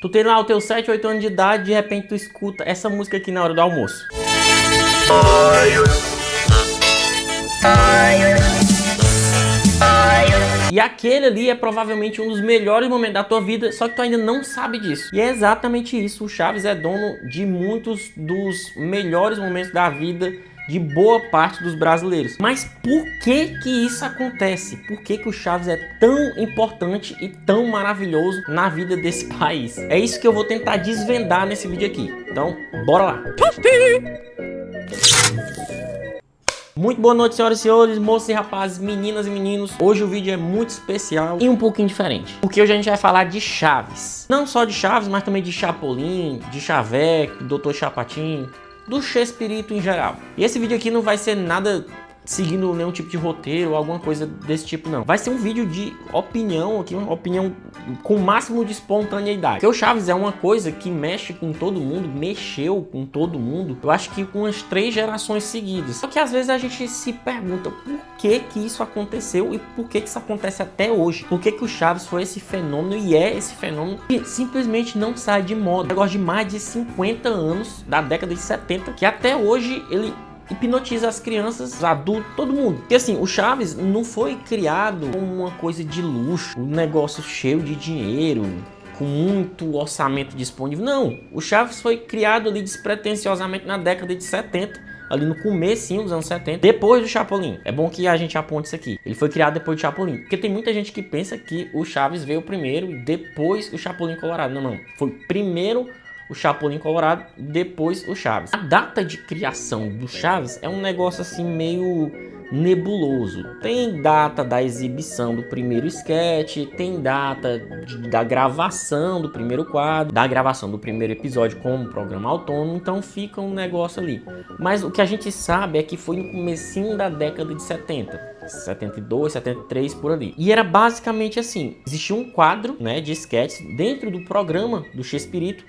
Tu tem lá os teus 7, 8 anos de idade, de repente tu escuta essa música aqui na hora do almoço. E aquele ali é provavelmente um dos melhores momentos da tua vida, só que tu ainda não sabe disso. E é exatamente isso, o Chaves é dono de muitos dos melhores momentos da vida de boa parte dos brasileiros. Mas por que que isso acontece? Por que que o Chaves é tão importante e tão maravilhoso na vida desse país? É isso que eu vou tentar desvendar nesse vídeo aqui. Então, bora lá! Muito boa noite, senhoras e senhores, moças e rapazes, meninas e meninos. Hoje o vídeo é muito especial e um pouquinho diferente, porque hoje a gente vai falar de Chaves. Não só de Chaves, mas também de Chapolin, de Chaveco, Dr. Chapatin, do Chespirito em geral. E esse vídeo aqui não vai ser nada seguindo nenhum tipo de roteiro ou alguma coisa desse tipo, não. Vai ser um vídeo de opinião aqui, uma opinião com o máximo de espontaneidade. Porque o Chaves é uma coisa que mexe com todo mundo, mexeu com todo mundo, eu acho que com as 3 gerações seguidas. Só que às vezes a gente se pergunta por que que isso aconteceu e por que que isso acontece até hoje. Por que que o Chaves foi esse fenômeno e é esse fenômeno que simplesmente não sai de moda. Um negócio de mais de 50 anos, da década de 70, que até hoje ele hipnotiza as crianças, os adultos, todo mundo. Porque assim, o Chaves não foi criado como uma coisa de luxo, um negócio cheio de dinheiro, com muito orçamento disponível. Não, o Chaves foi criado ali despretensiosamente na década de 70, ali no comecinho dos anos 70, depois do Chapolin. É bom que a gente aponte isso aqui. Ele foi criado depois do Chapolin, porque tem muita gente que pensa que o Chaves veio primeiro e depois o Chapolin Colorado. Não, não. Foi primeiro o Chapolin Colorado, depois o Chaves. A data de criação do Chaves é um negócio assim meio nebuloso. Tem data da exibição do primeiro sketch, tem data da gravação do primeiro quadro, da gravação do primeiro episódio como programa autônomo, então fica um negócio ali. Mas o que a gente sabe é que foi no comecinho da década de 70. 72, 73, por ali. E era basicamente assim, existia um quadro, né, de sketches dentro do programa do Chespirito,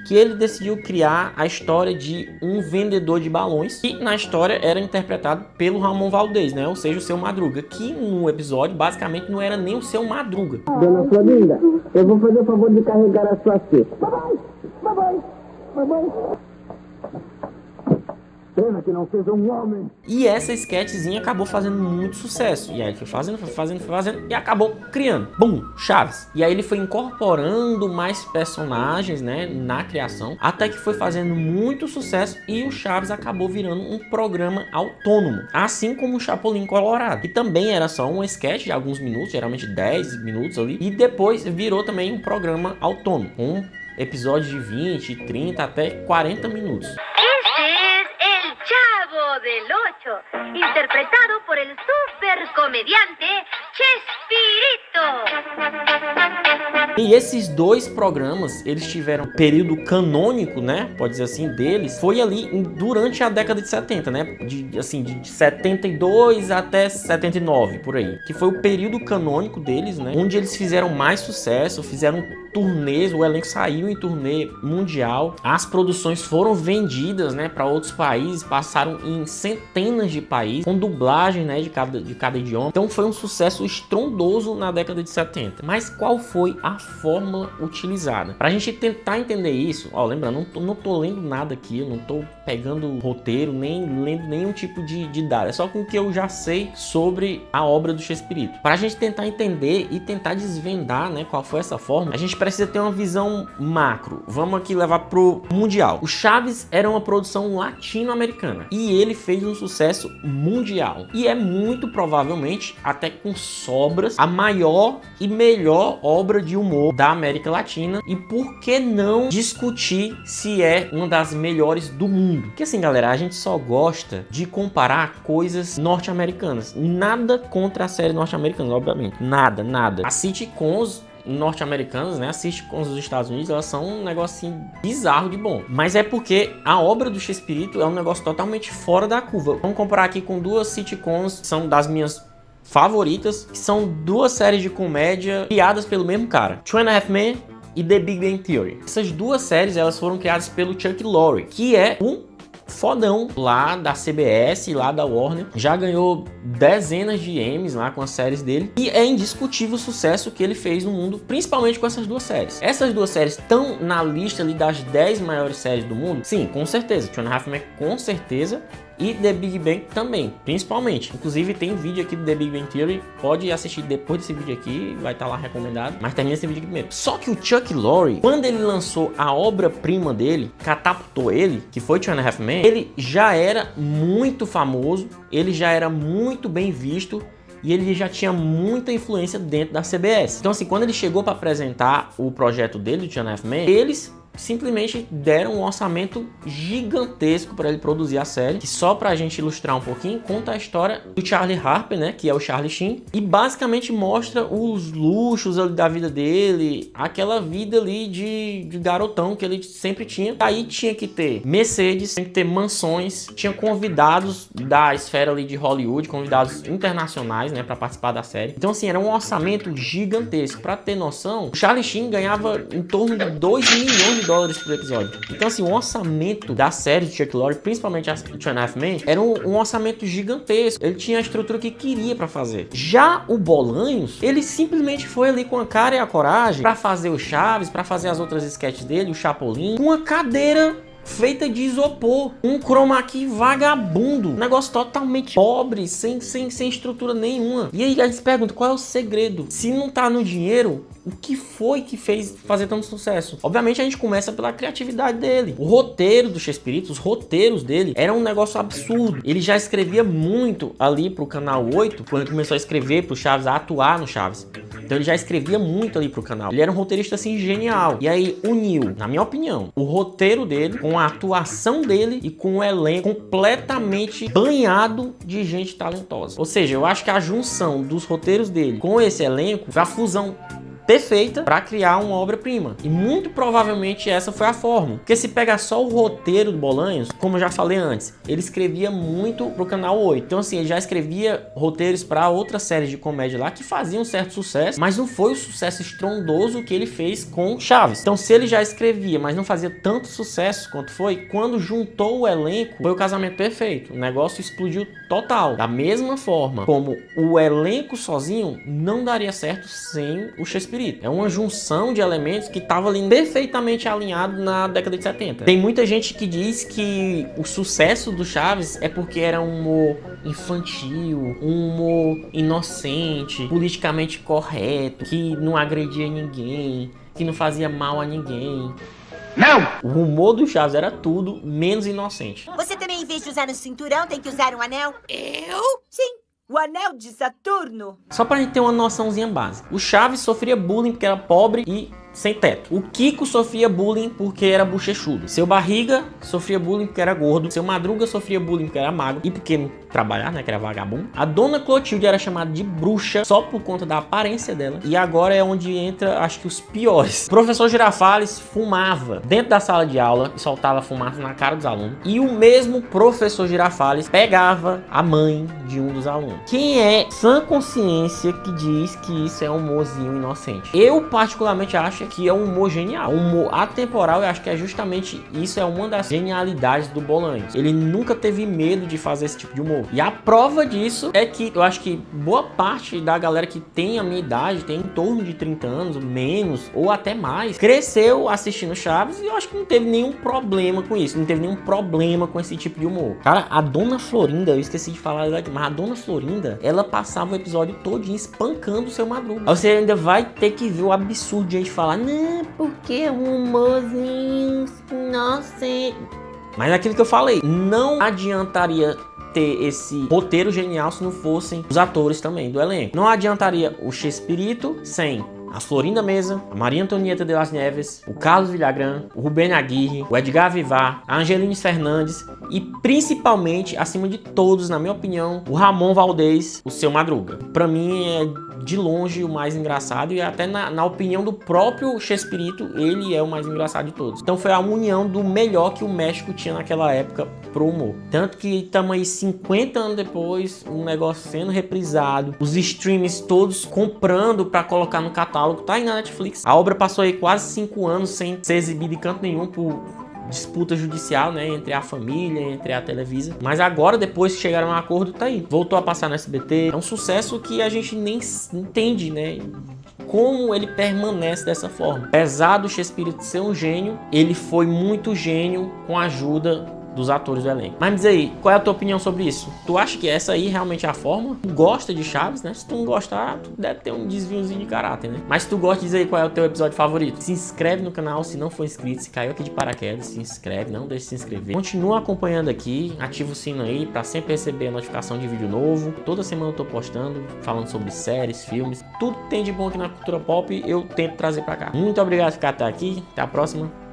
que ele decidiu criar a história de um vendedor de balões, que na história era interpretado pelo Ramon Valdez, né, ou seja, o Seu Madruga, que no episódio basicamente não era nem o Seu Madruga. Dona Florinda, eu vou fazer o favor de carregar a sua cesta. Mamãe. Pena que não seja um homem. E essa sketchzinha acabou fazendo muito sucesso. E aí ele foi fazendo e acabou criando. Bum! Chaves. E aí ele foi incorporando mais personagens, né, na criação, até que foi fazendo muito sucesso e o Chaves acabou virando um programa autônomo. Assim como o Chapolin Colorado, que também era só um sketch de alguns minutos, geralmente 10 minutos ali, e depois virou também um programa autônomo, com episódios de 20, 30 até 40 minutos. Chavo del Ocho, interpretado por el super comediante Chespirito. E esses 2 programas, eles tiveram período canônico, né, pode dizer assim, deles, foi ali durante a década de 70, né, de 72 até 79, por aí, que foi o período canônico deles, né, onde eles fizeram mais sucesso, fizeram turnês, o elenco saiu em turnê mundial, as produções foram vendidas, né, para outros países, passaram em centenas de países, com dublagem, né, de cada idioma. Então foi um sucesso estrondoso na década de 70. Mas qual foi a fórmula utilizada? Pra gente tentar entender isso, ó, lembrando, não tô lendo nada aqui, eu não tô pegando roteiro, nem lendo nenhum tipo de dado, é só com o que eu já sei sobre a obra do Chespirito. Pra gente tentar entender e tentar desvendar, né, qual foi essa fórmula, a gente precisa ter uma visão macro. Vamos aqui levar pro mundial. O Chaves era uma produção latino-americana e ele fez um sucesso mundial. E é muito provavelmente, até com sobras, a maior e melhor obra de humor da América Latina. E por que não discutir se é uma das melhores do mundo? Porque assim, galera, a gente só gosta de comparar coisas norte-americanas. Nada contra a série norte-americana, obviamente. Nada. As sitcoms norte-americanas, né, assiste com os Estados Unidos, elas são um negocinho bizarro de bom. Mas é porque a obra do Chespirito é um negócio totalmente fora da curva. Vamos comparar aqui com 2 sitcoms que são das minhas favoritas, que são 2 séries de comédia criadas pelo mesmo cara, Two and a Half Men e The Big Bang Theory. Essas 2 séries, elas foram criadas pelo Chuck Lorre, que é um fodão lá da CBS, lá da Warner. Já ganhou dezenas de Emmys lá com as séries dele. E é indiscutível o sucesso que ele fez no mundo, principalmente com essas duas séries. Essas duas séries estão na lista ali das 10 maiores séries do mundo? Sim, com certeza. Two and a Half Men, com certeza. E The Big Bang também, principalmente. Inclusive tem vídeo aqui do The Big Bang Theory, pode assistir depois desse vídeo aqui, vai estar lá recomendado. Mas termina esse vídeo aqui primeiro. Só que o Chuck Lorre, quando ele lançou a obra-prima dele, catapultou ele, que foi Two and a Half Men, ele já era muito famoso, ele já era muito bem visto, e ele já tinha muita influência dentro da CBS. Então assim, quando ele chegou para apresentar o projeto dele, do Two and a Half Men, eles simplesmente deram um orçamento gigantesco para ele produzir a série, que só pra gente ilustrar um pouquinho, conta a história do Charlie Harper, né, que é o Charlie Sheen, e basicamente mostra os luxos da vida dele, aquela vida ali de garotão que ele sempre tinha. Aí tinha que ter Mercedes, tinha que ter mansões, tinha convidados da esfera ali de Hollywood, convidados internacionais, né, para participar da série. Então assim, era um orçamento gigantesco. Para ter noção, o Charlie Sheen ganhava em torno de 2 milhões de dólares por episódio. Então assim, o orçamento da série de Chuck Lorre, principalmente a Two and a Half Men, era um orçamento gigantesco. Ele tinha a estrutura que queria para fazer. Já o Bolanhos, ele simplesmente foi ali com a cara e a coragem para fazer o Chaves, para fazer as outras sketches dele, o Chapolin, com uma cadeira feita de isopor, um chroma key vagabundo, um negócio totalmente pobre, sem estrutura nenhuma. E aí a gente se pergunta, qual é o segredo? Se não tá no dinheiro, o que foi que fez fazer tanto sucesso? Obviamente a gente começa pela criatividade dele. O roteiro do Chespirito, os roteiros dele, era um negócio absurdo. Ele já escrevia muito ali pro Canal 8, quando ele começou a escrever pro Chaves, a atuar no Chaves. Então ele já escrevia muito ali pro canal. Ele era um roteirista assim genial. E aí uniu, na minha opinião, o roteiro dele com a atuação dele e com o elenco completamente banhado de gente talentosa. Ou seja, eu acho que a junção dos roteiros dele com esse elenco foi a fusão perfeita para criar uma obra-prima. E muito provavelmente essa foi a fórmula. Porque se pegar só o roteiro do Bolanhos, como eu já falei antes, ele escrevia muito pro Canal 8. Então assim, ele já escrevia roteiros para outras séries de comédia lá que faziam um certo sucesso, mas não foi o sucesso estrondoso que ele fez com Chaves. Então se ele já escrevia, mas não fazia tanto sucesso quanto foi, quando juntou o elenco, foi o casamento perfeito. O negócio explodiu total. Da mesma forma como o elenco sozinho não daria certo sem o Chespirito. É uma junção de elementos que estava ali perfeitamente alinhado na década de 70. Tem muita gente que diz que o sucesso do Chaves é porque era um humor infantil, um humor inocente, politicamente correto, que não agredia ninguém, que não fazia mal a ninguém. Não! O humor do Chaves era tudo menos inocente. Você também, em vez de usar um cinturão, tem que usar um anel? Eu? Sim. O anel de Saturno. Só pra gente ter uma noçãozinha básica. O Chaves sofria bullying porque era pobre e sem teto. O Kiko sofria bullying porque era bochechudo. Seu Barriga sofria bullying porque era gordo. Seu Madruga sofria bullying porque era magro e porque não trabalhar, né, que era vagabundo. A Dona Clotilde era chamada de bruxa só por conta da aparência dela. E agora é onde entra, acho que os piores. O professor Girafales fumava dentro da sala de aula e soltava fumaça na cara dos alunos. E o mesmo professor Girafales pegava a mãe de um dos alunos. Quem é sã consciência que diz que isso é um humorzinho inocente? Eu particularmente acho que é um humor genial, um humor atemporal. Eu acho que é justamente isso, é uma das genialidades do Bolanhos. Ele nunca teve medo de fazer esse tipo de humor. E a prova disso é que eu acho que boa parte da galera que tem a minha idade, tem em torno de 30 anos, menos, ou até mais, cresceu assistindo Chaves e eu acho que não teve nenhum problema com isso, não teve nenhum problema com esse tipo de humor. Cara, a Dona Florinda, eu esqueci de falar dela aqui, mas a Dona Florinda, ela passava o episódio todinho espancando o seu Madruga. Aí você ainda vai ter que ver o absurdo de a gente falar, não, porque é um humorzinho, nossa. Mas é aquilo que eu falei, não adiantaria ter esse roteiro genial se não fossem os atores também do elenco. Não adiantaria o Chespirito sem a Florinda Mesa, a Maria Antonieta de las Neves, o Carlos Villagrán, o Rubén Aguirre, o Edgar Vivar, a Angelines Fernandes e principalmente, acima de todos, na minha opinião, o Ramon Valdez, o seu Madruga. Pra mim é de longe o mais engraçado e até na opinião do próprio Chespirito, ele é o mais engraçado de todos. Então foi a união do melhor que o México tinha naquela época pro humor. Tanto que estamos aí 50 anos depois, um negócio sendo reprisado, os streams todos comprando para colocar no catálogo, tá aí na Netflix. A obra passou aí quase 5 anos sem ser exibida em canto nenhum por disputa judicial, né, entre a família, entre a Televisa. Mas agora, depois que chegaram a um acordo, tá aí. Voltou a passar no SBT. É um sucesso que a gente nem entende, né, como ele permanece dessa forma. Apesar do Chespirito ser um gênio, ele foi muito gênio com a ajuda dos atores do elenco. Mas me diz aí, qual é a tua opinião sobre isso? Tu acha que essa aí realmente é a forma? Tu gosta de Chaves, né? Se tu não gostar, tu deve ter um desviozinho de caráter, né? Mas se tu gosta, diz aí qual é o teu episódio favorito. Se inscreve no canal se não for inscrito. Se caiu aqui de paraquedas, se inscreve, não deixe de se inscrever. Continua acompanhando aqui, ativa o sino aí pra sempre receber a notificação de vídeo novo. Toda semana eu tô postando, falando sobre séries, filmes. Tudo que tem de bom aqui na cultura pop, eu tento trazer pra cá. Muito obrigado por ficar até aqui. Até a próxima.